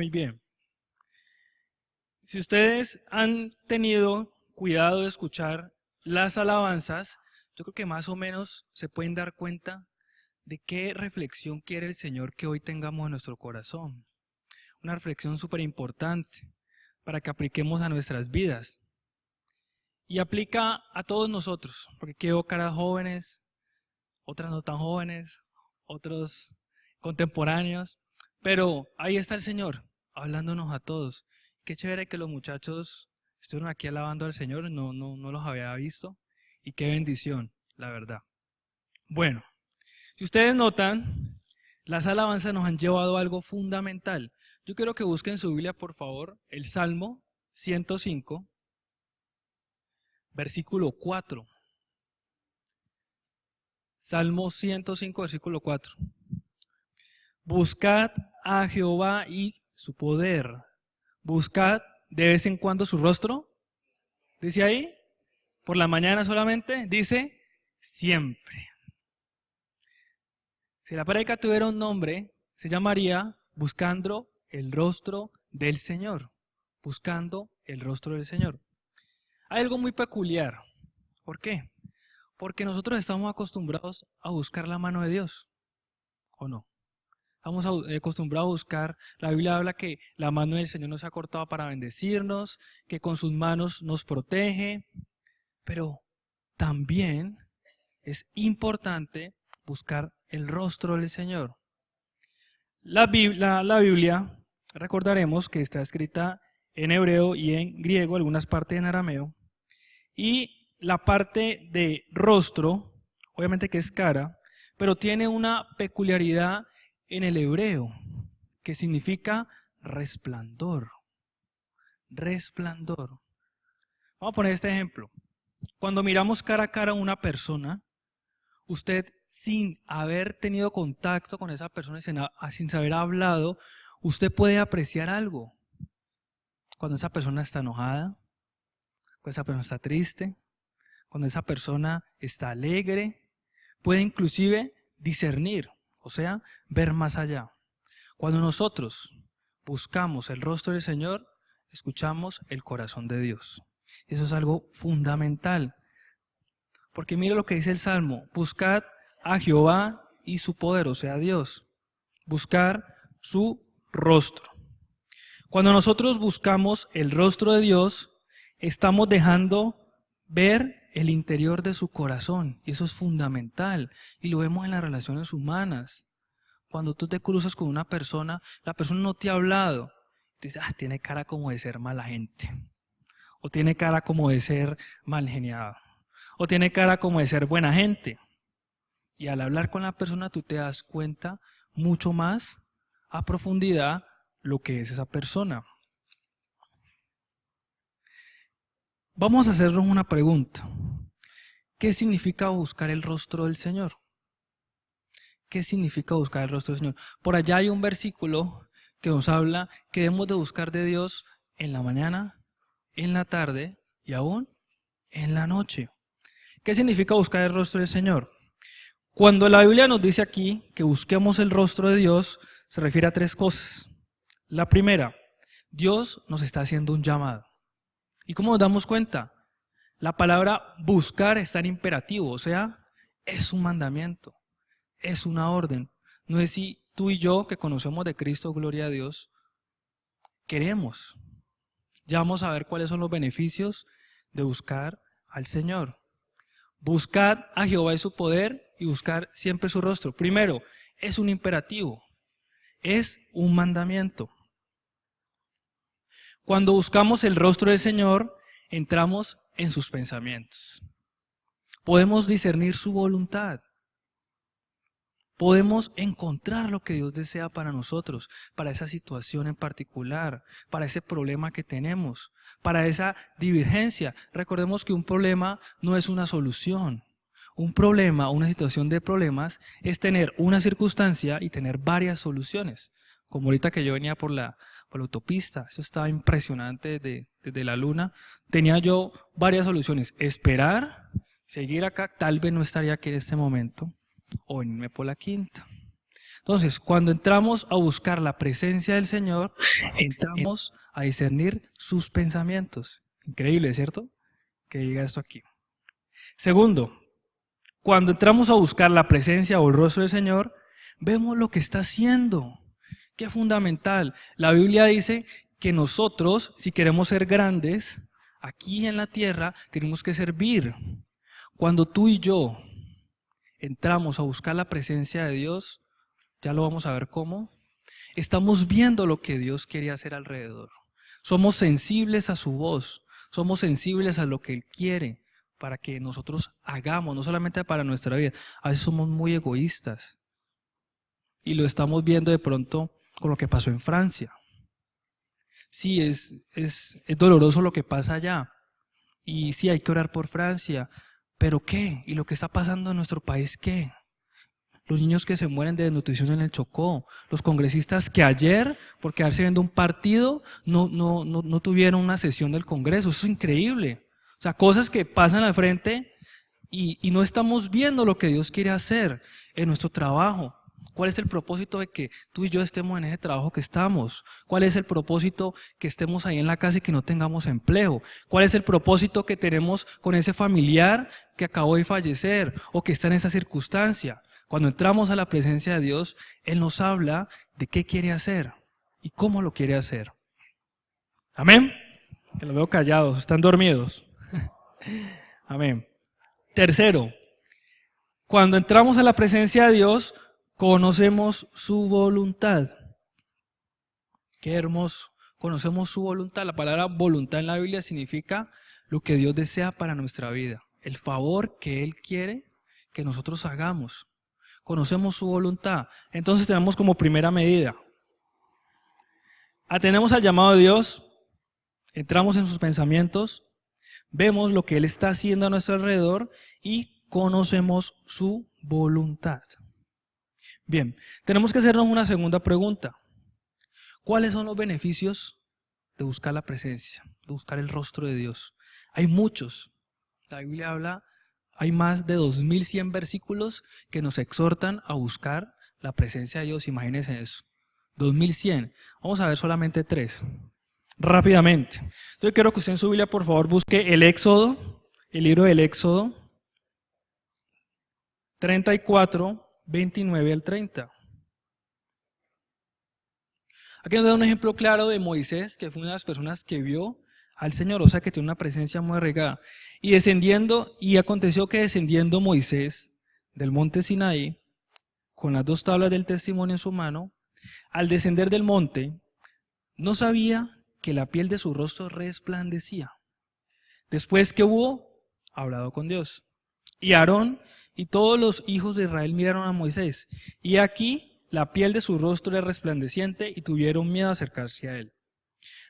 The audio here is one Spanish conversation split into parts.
Muy bien. Si ustedes han tenido cuidado de escuchar las alabanzas, yo creo que más o menos se pueden dar cuenta de qué reflexión quiere el Señor que hoy tengamos en nuestro corazón. Una reflexión súper importante para que apliquemos a nuestras vidas. Y aplica a todos nosotros, porque quiero caras jóvenes, otras no tan jóvenes, otros contemporáneos, pero ahí está el Señor hablándonos a todos. Qué chévere que los muchachos estuvieron aquí alabando al Señor, no los había visto, y qué bendición, la verdad. Bueno, si ustedes notan, las alabanzas nos han llevado a algo fundamental. Yo quiero que busquen su Biblia, por favor, el Salmo 105, versículo 4. Salmo 105, versículo 4. Buscad a Jehová y su poder. Buscad de vez en cuando su rostro. ¿Dice ahí? Por la mañana solamente. Dice siempre. Si la prédica tuviera un nombre, se llamaría Buscando el rostro del Señor. Buscando el rostro del Señor. Hay algo muy peculiar. ¿Por qué? Porque nosotros estamos acostumbrados a buscar la mano de Dios. ¿O no? Estamos acostumbrados a buscar, la Biblia habla que la mano del Señor nos ha cortado para bendecirnos, que con sus manos nos protege, pero también es importante buscar el rostro del Señor. La Biblia, recordaremos que está escrita en hebreo y en griego, algunas partes en arameo, y la parte de rostro, obviamente que es cara, pero tiene una peculiaridad en el hebreo, que significa resplandor. Resplandor. Vamos a poner este ejemplo. Cuando miramos cara a cara a una persona, usted sin haber tenido contacto con esa persona, sin saber hablado, usted puede apreciar algo. Cuando esa persona está enojada, cuando esa persona está triste, cuando esa persona está alegre, puede inclusive discernir, o sea, ver más allá. Cuando nosotros buscamos el rostro del Señor, escuchamos el corazón de Dios. Eso es algo fundamental. Porque mira lo que dice el Salmo, buscad a Jehová y su poder, o sea, Dios. Buscar su rostro. Cuando nosotros buscamos el rostro de Dios, estamos dejando ver el interior de su corazón. Y eso es fundamental. Y lo vemos en las relaciones humanas. Cuando tú te cruzas con una persona, la persona no te ha hablado. Tú dices, tiene cara como de ser mala gente. O tiene cara como de ser mal geniado. O tiene cara como de ser buena gente. Y al hablar con la persona tú te das cuenta mucho más a profundidad lo que es esa persona. Vamos a hacernos una pregunta. ¿Qué significa buscar el rostro del Señor? ¿Qué significa buscar el rostro del Señor? Por allá hay un versículo que nos habla que debemos de buscar de Dios en la mañana, en la tarde y aún en la noche. ¿Qué significa buscar el rostro del Señor? Cuando la Biblia nos dice aquí que busquemos el rostro de Dios, se refiere a tres cosas. La primera, Dios nos está haciendo un llamado. ¿Y cómo nos damos cuenta? La palabra buscar está en imperativo, o sea, es un mandamiento. Es una orden. No es si tú y yo, que conocemos de Cristo, gloria a Dios, queremos. Ya vamos a ver cuáles son los beneficios de buscar al Señor. Buscad a Jehová y su poder y buscar siempre su rostro. Primero, es un imperativo. Es un mandamiento. Cuando buscamos el rostro del Señor, entramos en sus pensamientos. Podemos discernir su voluntad. Podemos encontrar lo que Dios desea para nosotros, para esa situación en particular, para ese problema que tenemos, para esa divergencia. Recordemos que un problema no es una solución. Un problema, una situación de problemas, es tener una circunstancia y tener varias soluciones. Como ahorita que yo venía por la autopista, eso estaba impresionante desde la luna. Tenía yo varias soluciones. Esperar, seguir acá, tal vez no estaría aquí en este momento. O irme por la quinta. Entonces, cuando entramos a buscar la presencia del Señor, entramos a discernir sus pensamientos. Increíble, ¿cierto? Que diga esto aquí. Segundo, cuando entramos a buscar la presencia o el rostro del Señor, vemos lo que está haciendo. Qué fundamental. La Biblia dice que nosotros, si queremos ser grandes, aquí en la tierra, tenemos que servir. Cuando tú y yo entramos a buscar la presencia de Dios, ya lo vamos a ver cómo, estamos viendo lo que Dios quiere hacer alrededor. Somos sensibles a su voz, somos sensibles a lo que Él quiere para que nosotros hagamos, no solamente para nuestra vida. A veces somos muy egoístas y lo estamos viendo de pronto con lo que pasó en Francia. Sí, es doloroso lo que pasa allá y sí hay que orar por Francia, pero ¿qué? ¿Y lo que está pasando en nuestro país qué? Los niños que se mueren de desnutrición en el Chocó, los congresistas que ayer, por quedarse viendo un partido, no tuvieron una sesión del Congreso. Eso es increíble. O sea, cosas que pasan al frente y no estamos viendo lo que Dios quiere hacer en nuestro trabajo. ¿Cuál es el propósito de que tú y yo estemos en ese trabajo que estamos? ¿Cuál es el propósito que estemos ahí en la casa y que no tengamos empleo? ¿Cuál es el propósito que tenemos con ese familiar que acabó de fallecer o que está en esa circunstancia? Cuando entramos a la presencia de Dios, Él nos habla de qué quiere hacer y cómo lo quiere hacer. Amén. Que los veo callados, están dormidos. Amén. Tercero, cuando entramos a la presencia de Dios, conocemos su voluntad. Qué hermoso. Conocemos su voluntad. La palabra voluntad en la Biblia significa lo que Dios desea para nuestra vida. El favor que Él quiere que nosotros hagamos. Conocemos su voluntad. Entonces tenemos como primera medida. Atendemos al llamado de Dios, entramos en sus pensamientos, vemos lo que Él está haciendo a nuestro alrededor y conocemos su voluntad. Bien, tenemos que hacernos una segunda pregunta. ¿Cuáles son los beneficios de buscar la presencia, de buscar el rostro de Dios? Hay muchos. La Biblia habla, hay más de 2100 versículos que nos exhortan a buscar la presencia de Dios. Imagínense eso. 2100. Vamos a ver solamente 3. Rápidamente. Entonces quiero que usted en su Biblia, por favor, busque el Éxodo, el libro del Éxodo 34, 29 al 30. Aquí nos da un ejemplo claro de Moisés, que fue una de las personas que vio al Señor, o sea que tiene una presencia muy arraigada. Y aconteció que descendiendo Moisés del monte Sinaí, con las 2 tablas del testimonio en su mano, al descender del monte, no sabía que la piel de su rostro resplandecía, después que hubo hablado con Dios. Y Aarón y todos los hijos de Israel miraron a Moisés, y aquí la piel de su rostro era resplandeciente y tuvieron miedo a acercarse a él.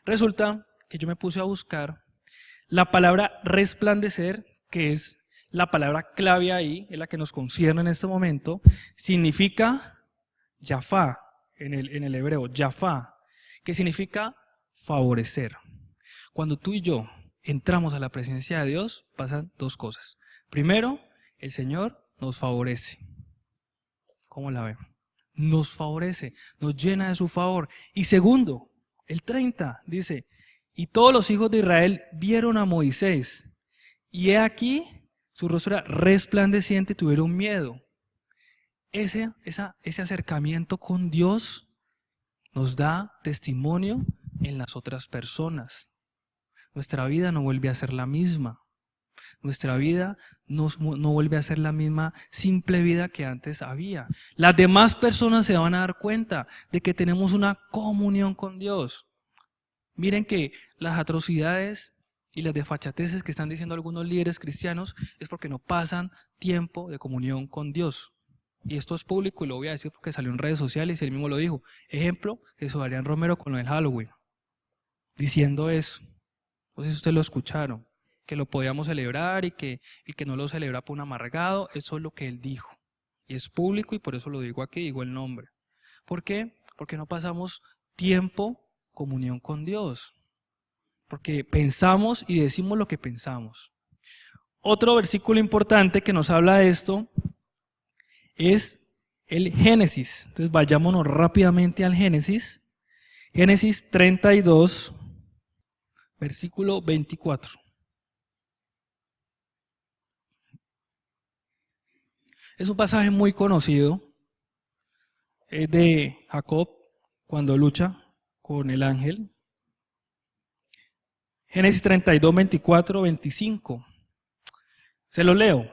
Resulta que yo me puse a buscar la palabra resplandecer, que es la palabra clave ahí, es la que nos concierne en este momento, significa Yafá, en el hebreo, Yafá, que significa favorecer. Cuando tú y yo entramos a la presencia de Dios, pasan 2 cosas. Primero, el Señor nos favorece. ¿Cómo la ven? Nos favorece, nos llena de su favor. Y segundo, el 30 dice, y todos los hijos de Israel vieron a Moisés, y he aquí su rostro era resplandeciente y tuvieron miedo. Ese acercamiento con Dios nos da testimonio en las otras personas. Nuestra vida no vuelve a ser la misma. Nuestra vida no vuelve a ser la misma simple vida que antes había. Las demás personas se van a dar cuenta de que tenemos una comunión con Dios. Miren que las atrocidades y las desfachateces que están diciendo algunos líderes cristianos es porque no pasan tiempo de comunión con Dios. Y esto es público y lo voy a decir porque salió en redes sociales y él mismo lo dijo. Ejemplo, Jesús Adrián Romero con lo del Halloween, diciendo eso. No sé si ustedes lo escucharon, que lo podíamos celebrar y que el que no lo celebra por un amargado, eso es lo que él dijo. Y es público y por eso lo digo aquí, digo el nombre. ¿Por qué? Porque no pasamos tiempo, comunión con Dios. Porque pensamos y decimos lo que pensamos. Otro versículo importante que nos habla de esto es el Génesis. Entonces vayámonos rápidamente al Génesis. Génesis 32, versículo 24. Es un pasaje muy conocido. Es de Jacob cuando lucha con el ángel. Génesis 32, 24, 25. Se lo leo.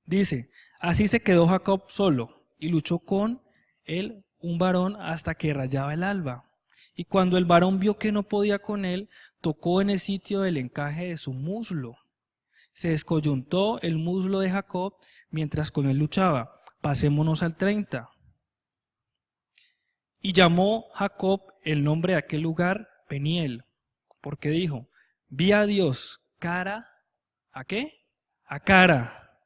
Dice, así se quedó Jacob solo y luchó con él un varón hasta que rayaba el alba. Y cuando el varón vio que no podía con él, tocó en el sitio del encaje de su muslo. Se descoyuntó el muslo de Jacob mientras con él luchaba. Pasémonos al 30. Y llamó Jacob el nombre de aquel lugar Peniel, porque dijo, vi a Dios cara, ¿a qué? A cara.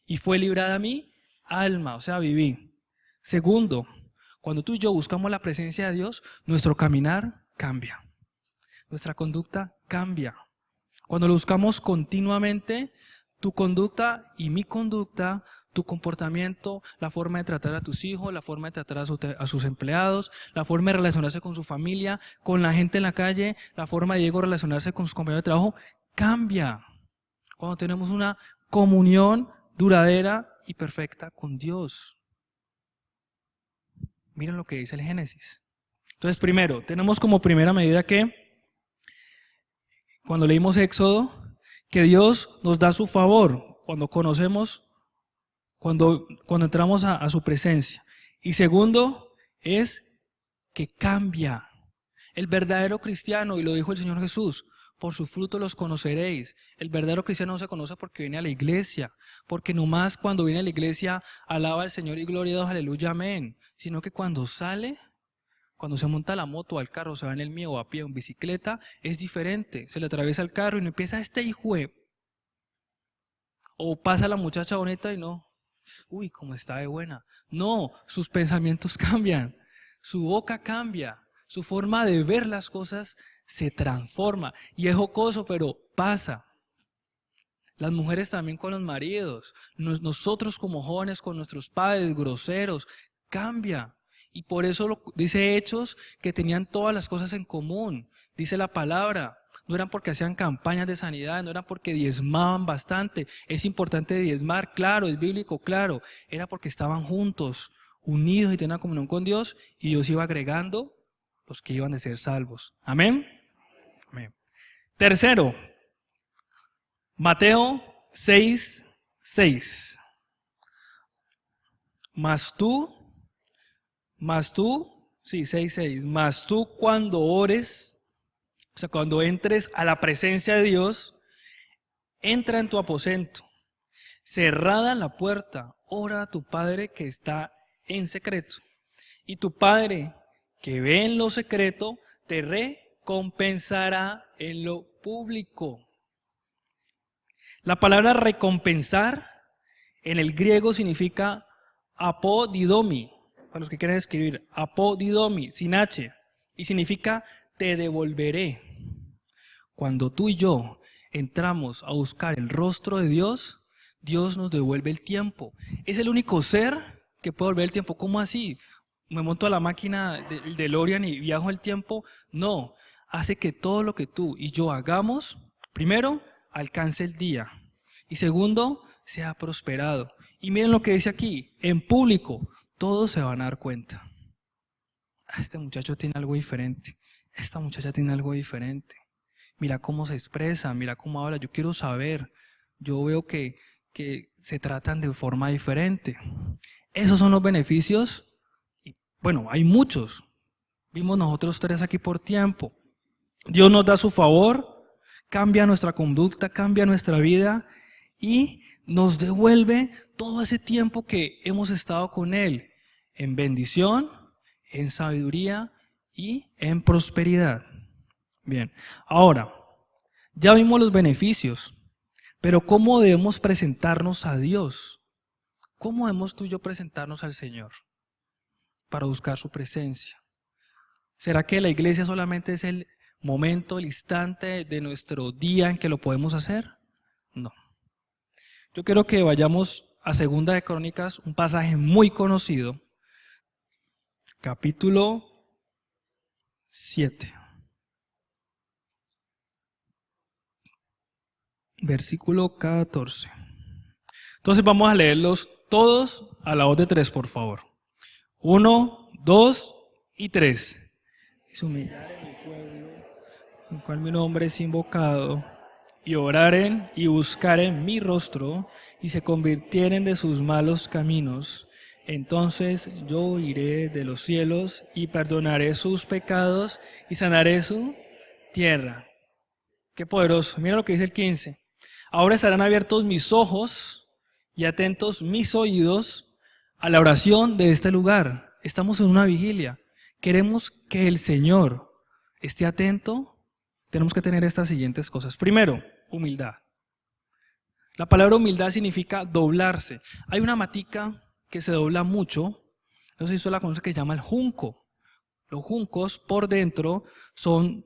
Y fue librada mi alma, o sea, viví. Segundo, cuando tú y yo buscamos la presencia de Dios, nuestro caminar cambia. Nuestra conducta cambia. Cuando lo buscamos continuamente, tu conducta y mi conducta, tu comportamiento, la forma de tratar a tus hijos, la forma de tratar a sus empleados, la forma de relacionarse con su familia, con la gente en la calle, la forma de Diego relacionarse con sus compañeros de trabajo, cambia. Cuando tenemos una comunión duradera y perfecta con Dios. Miren lo que dice el Génesis. Entonces, primero, tenemos como primera medida que, cuando leímos Éxodo, que Dios nos da su favor cuando conocemos, cuando entramos a su presencia. Y segundo, es que cambia. El verdadero cristiano, y lo dijo el Señor Jesús, por su fruto los conoceréis. El verdadero cristiano no se conoce porque viene a la iglesia, porque nomás cuando viene a la iglesia alaba al Señor y gloria a Dios, aleluya, amén. Sino que cuando sale, cuando se monta a la moto o al carro, se va en el mío o a pie o en bicicleta, es diferente. Se le atraviesa el carro y no empieza hijo de... O pasa la muchacha bonita y no, uy, cómo está de buena. No, sus pensamientos cambian, su boca cambia, su forma de ver las cosas se transforma. Y es jocoso, pero pasa. Las mujeres también con los maridos, nosotros como jóvenes con nuestros padres groseros, cambia. Y por eso dice Hechos que tenían todas las cosas en común. Dice la palabra, no eran porque hacían campañas de sanidad, no eran porque diezmaban bastante. Es importante diezmar, claro, es bíblico, claro. Era porque estaban juntos, unidos y tenían comunión con Dios, y Dios iba agregando los que iban a ser salvos. Amén. Amén. Tercero, Mateo 6, 6. Mas tú, sí, 6, 6. Mas tú cuando ores, o sea, cuando entres a la presencia de Dios, entra en tu aposento. Cerrada la puerta, ora a tu Padre que está en secreto. Y tu Padre que ve en lo secreto, te recompensará en lo público. La palabra recompensar en el griego significa apodidomi, para los que quieran escribir, apodidomi, sin H, y significa te devolveré. Cuando tú y yo entramos a buscar el rostro de Dios, Dios nos devuelve el tiempo. Es el único ser que puede devolver el tiempo. ¿Cómo así? ¿Me monto a la máquina del DeLorean y viajo el tiempo? No, hace que todo lo que tú y yo hagamos, primero, alcance el día. Y segundo, sea prosperado. Y miren lo que dice aquí, en público, todos se van a dar cuenta. Este muchacho tiene algo diferente, esta muchacha tiene algo diferente. Mira cómo se expresa, mira cómo habla, yo quiero saber. Yo veo que se tratan de forma diferente. Esos son los beneficios. Bueno, hay muchos. Vimos nosotros tres aquí por tiempo. Dios nos da su favor, cambia nuestra conducta, cambia nuestra vida y nos devuelve todo ese tiempo que hemos estado con Él en bendición, en sabiduría y en prosperidad. Bien, ahora, ya vimos los beneficios, pero ¿cómo debemos presentarnos a Dios? ¿Cómo debemos tú y yo presentarnos al Señor para buscar su presencia? ¿Será que la iglesia solamente es el momento, el instante de nuestro día en que lo podemos hacer? No. Yo quiero que vayamos a Segunda de Crónicas, un pasaje muy conocido, capítulo 7, versículo 14. Entonces vamos a leerlos todos a la voz de 3, por favor. 1, 2 y 3. Y se humillaren mi pueblo, en cual mi nombre es invocado, y oraren y buscaren mi rostro, y se convirtieren de sus malos caminos, entonces yo iré de los cielos y perdonaré sus pecados y sanaré su tierra. Qué poderoso. Mira lo que dice el 15. Ahora estarán abiertos mis ojos y atentos mis oídos a la oración de este lugar. Estamos en una vigilia. Queremos que el Señor esté atento. Tenemos que tener estas siguientes cosas. Primero, humildad. La palabra humildad significa doblarse. Hay una matica que se dobla mucho, no sé si usted la conoce, que se llama el junco. Los juncos por dentro son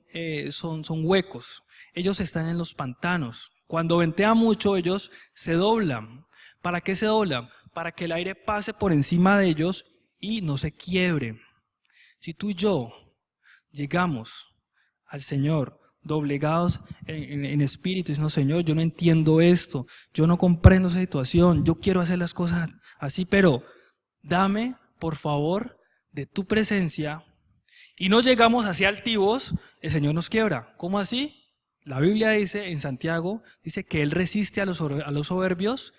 huecos. Ellos están en los pantanos. Cuando ventea mucho, ellos se doblan. ¿Para qué se doblan? Para que el aire pase por encima de ellos y no se quiebre. Si tú y yo llegamos al Señor doblegados en espíritu, diciendo: Señor, yo no entiendo esto, yo no comprendo esa situación, yo quiero hacer las cosas así, pero dame, por favor, de tu presencia. Y no llegamos así altivos, el Señor nos quiebra. ¿Cómo así? La Biblia dice, en Santiago, dice que Él resiste a los soberbios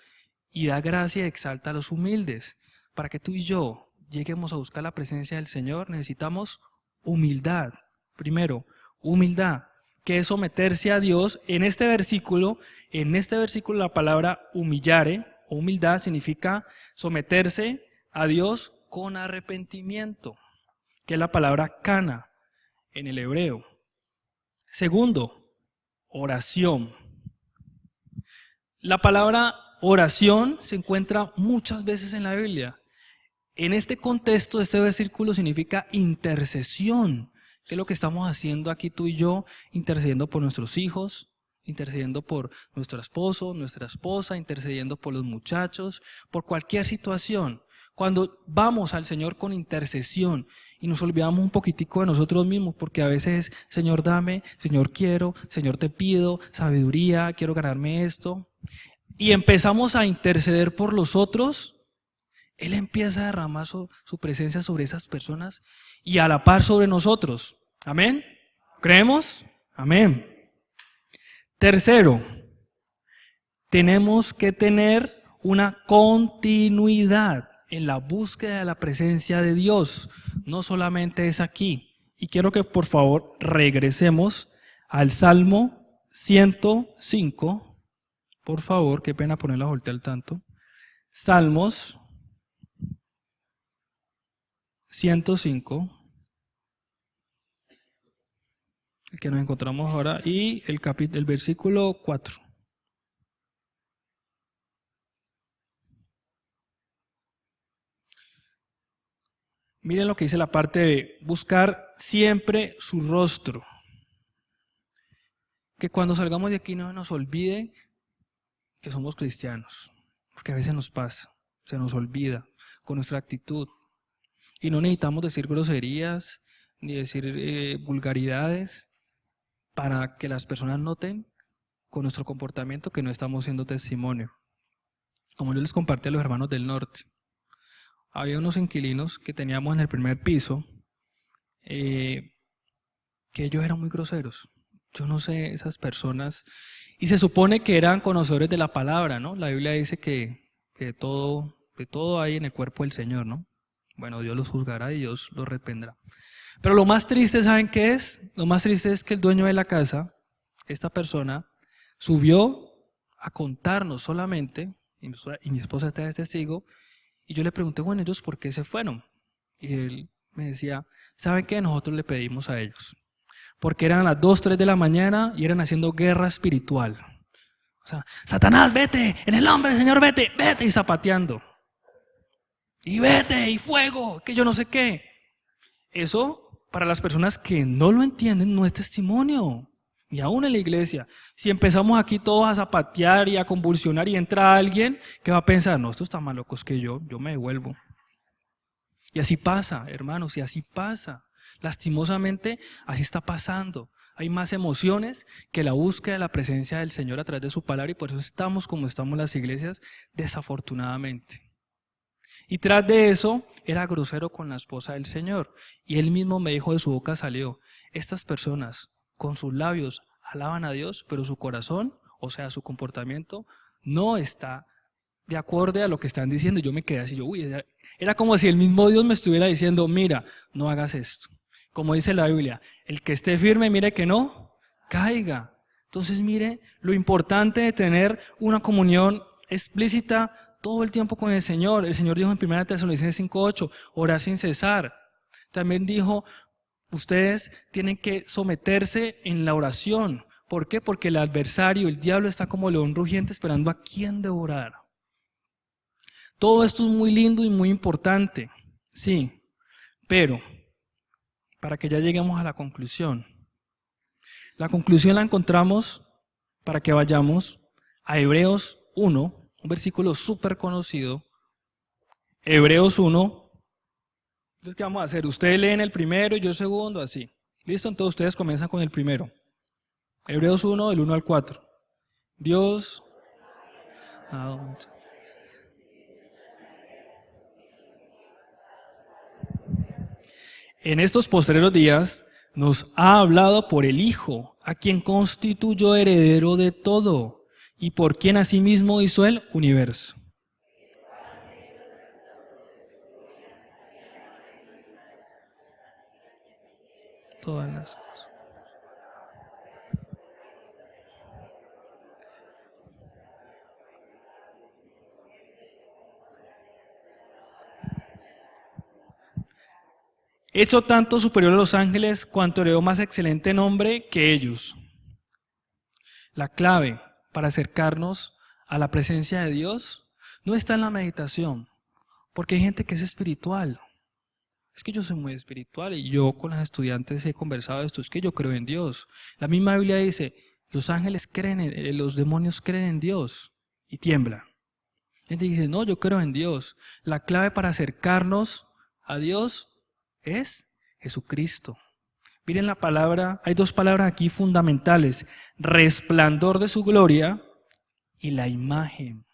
y da gracia y exalta a los humildes. Para que tú y yo lleguemos a buscar la presencia del Señor, necesitamos humildad. Primero, humildad, que es someterse a Dios. En este versículo la palabra humillare o humildad significa someterse a Dios con arrepentimiento, que es la palabra kana en el hebreo. Segundo, oración. La palabra oración se encuentra muchas veces en la Biblia. En este contexto, este versículo significa intercesión, que es lo que estamos haciendo aquí tú y yo, intercediendo por nuestros hijos, intercediendo por nuestro esposo, nuestra esposa, intercediendo por los muchachos, por cualquier situación. Cuando vamos al Señor con intercesión y nos olvidamos un poquitico de nosotros mismos, porque a veces es: Señor, dame, Señor, quiero, Señor, te pido sabiduría, quiero ganarme esto. Y empezamos a interceder por los otros, Él empieza a derramar su presencia sobre esas personas y a la par sobre nosotros. ¿Amén? ¿Creemos? Amén. Tercero, tenemos que tener una continuidad en la búsqueda de la presencia de Dios. No solamente es aquí. Y quiero que por favor regresemos al Salmo 105. Por favor, qué pena poner la voltea al tanto. Salmos 105. El que nos encontramos ahora, y el versículo 4. Miren lo que dice la parte de buscar siempre su rostro. Que cuando salgamos de aquí no nos olvide que somos cristianos, porque a veces nos pasa, se nos olvida con nuestra actitud. Y no necesitamos decir groserías ni decir vulgaridades para que las personas noten con nuestro comportamiento que no estamos siendo testimonio. Como yo les compartí a los hermanos del norte, había unos inquilinos que teníamos en el primer piso que ellos eran muy groseros. Yo no sé, esas personas, y se supone que eran conocedores de la palabra, ¿no? La Biblia dice que de todo hay en el cuerpo del Señor, ¿no? Bueno, Dios los juzgará y Dios los reprenderá. Pero lo más triste, ¿saben qué es? Lo más triste es que el dueño de la casa, esta persona, subió a contarnos solamente, y mi esposa está de testigo, y yo le pregunté: bueno, ¿ellos por qué se fueron? Y él me decía: ¿saben qué? Nosotros le pedimos a ellos. Porque eran las 2, 3 de la mañana y eran haciendo guerra espiritual. O sea, Satanás, vete, en el nombre del Señor, vete, vete, y zapateando. Y vete, y fuego, que yo no sé qué. Eso, para las personas que no lo entienden, no es testimonio. Y aún en la iglesia, si empezamos aquí todos a zapatear y a convulsionar y entra alguien que va a pensar, no, estos están más locos que yo me devuelvo. Y así pasa, hermanos, y así pasa. Lastimosamente, así está pasando. Hay más emociones que la búsqueda de la presencia del Señor a través de su palabra y por eso estamos como estamos en las iglesias, desafortunadamente. Y tras de eso, era grosero con la esposa del Señor. Y él mismo me dijo, de su boca salió, estas personas con sus labios alaban a Dios, pero su corazón, o sea, su comportamiento, no está de acuerdo a lo que están diciendo. Y yo me quedé así, era como si el mismo Dios me estuviera diciendo, mira, no hagas esto. Como dice la Biblia, el que esté firme, mire que no caiga. Entonces, mire, lo importante de tener una comunión explícita todo el tiempo con el Señor. El Señor dijo en 1 Tesalonicenses 5:8, orar sin cesar. También dijo, ustedes tienen que someterse en la oración. ¿Por qué? Porque el adversario, el diablo, está como león rugiente esperando a quién devorar. Todo esto es muy lindo y muy importante, sí, pero para que ya lleguemos a la conclusión. La conclusión la encontramos para que vayamos a Hebreos 1, un versículo súper conocido. Hebreos 1. Entonces, ¿qué vamos a hacer? Ustedes leen el primero y yo el segundo, así. ¿Listo? Entonces ustedes comienzan con el primero. Hebreos 1, del 1 al 4. Dios... En estos postreros días nos ha hablado por el Hijo, a quien constituyó heredero de todo, y por quien asimismo hizo el universo. Todas las cosas. Hecho tanto superior a los ángeles, cuanto heredó más excelente nombre que ellos. La clave para acercarnos a la presencia de Dios no está en la meditación, porque hay gente que es espiritual. Es que yo soy muy espiritual y yo con las estudiantes he conversado de esto, es que yo creo en Dios. La misma Biblia dice, los ángeles creen, los demonios creen en Dios y tiemblan. Gente dice, no, yo creo en Dios. La clave para acercarnos a Dios es Jesucristo. Miren la palabra, hay dos palabras aquí fundamentales, resplandor de su gloria y la imagen.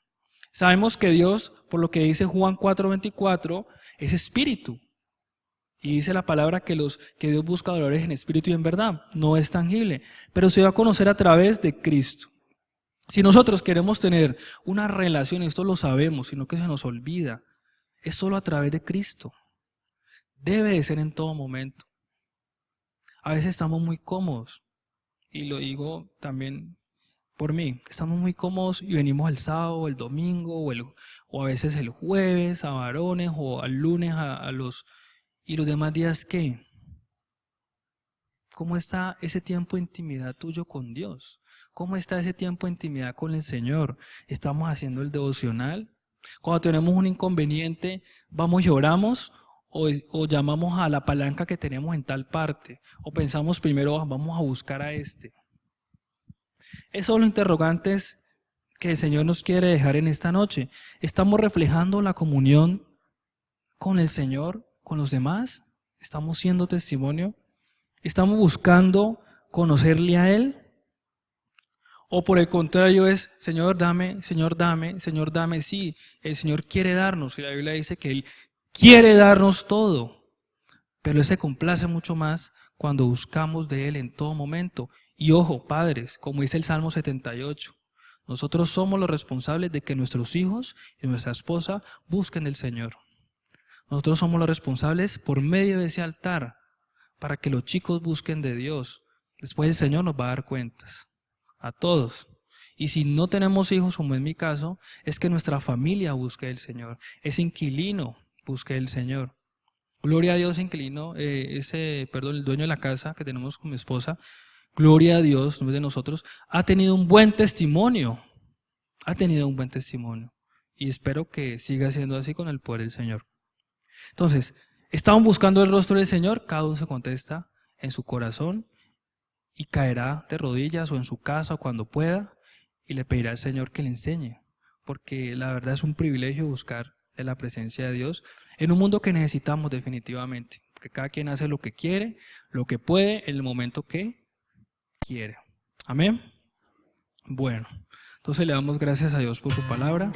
Sabemos que Dios, por lo que dice Juan 4:24, es espíritu. Y dice la palabra que Dios busca adoradores en espíritu y en verdad. No es tangible, pero se va a conocer a través de Cristo. Si nosotros queremos tener una relación, esto lo sabemos, sino que se nos olvida, es solo a través de Cristo. Debe de ser en todo momento. A veces estamos muy cómodos, y lo digo también por mí, estamos muy cómodos y venimos el sábado, el domingo, o a veces el jueves a varones, o al lunes a los... ¿Y los demás días qué? ¿Cómo está ese tiempo de intimidad tuyo con Dios? ¿Cómo está ese tiempo de intimidad con el Señor? ¿Estamos haciendo el devocional? Cuando tenemos un inconveniente, ¿vamos y oramos? ¿O llamamos a la palanca que tenemos en tal parte? ¿O pensamos primero, vamos a buscar a este? Esos son los interrogantes que el Señor nos quiere dejar en esta noche. ¿Estamos reflejando la comunión con el Señor, con los demás? ¿Estamos siendo testimonio? ¿Estamos buscando conocerle a Él? ¿O por el contrario es, Señor, dame, Señor, dame, Señor, dame? Sí, el Señor quiere darnos, y la Biblia dice que Él quiere darnos todo, pero Él se complace mucho más cuando buscamos de Él en todo momento. Y ojo, padres, como dice el Salmo 78, nosotros somos los responsables de que nuestros hijos y nuestra esposa busquen del Señor. Nosotros somos los responsables por medio de ese altar para que los chicos busquen de Dios. Después el Señor nos va a dar cuentas, a todos. Y si no tenemos hijos, como en mi caso, es que nuestra familia busque del Señor. Ese inquilino busque del Señor. Gloria a Dios, inquilino, el dueño de la casa que tenemos con mi esposa, gloria a Dios, no es de nosotros, ha tenido un buen testimonio. Ha tenido un buen testimonio. Y espero que siga siendo así con el poder del Señor. Entonces, ¿estaban buscando el rostro del Señor? Cada uno se contesta en su corazón y caerá de rodillas o en su casa o cuando pueda y le pedirá al Señor que le enseñe, porque la verdad es un privilegio buscar de la presencia de Dios en un mundo que necesitamos definitivamente, porque cada quien hace lo que quiere, lo que puede, en el momento que quiere. Amén. Bueno, entonces le damos gracias a Dios por su palabra.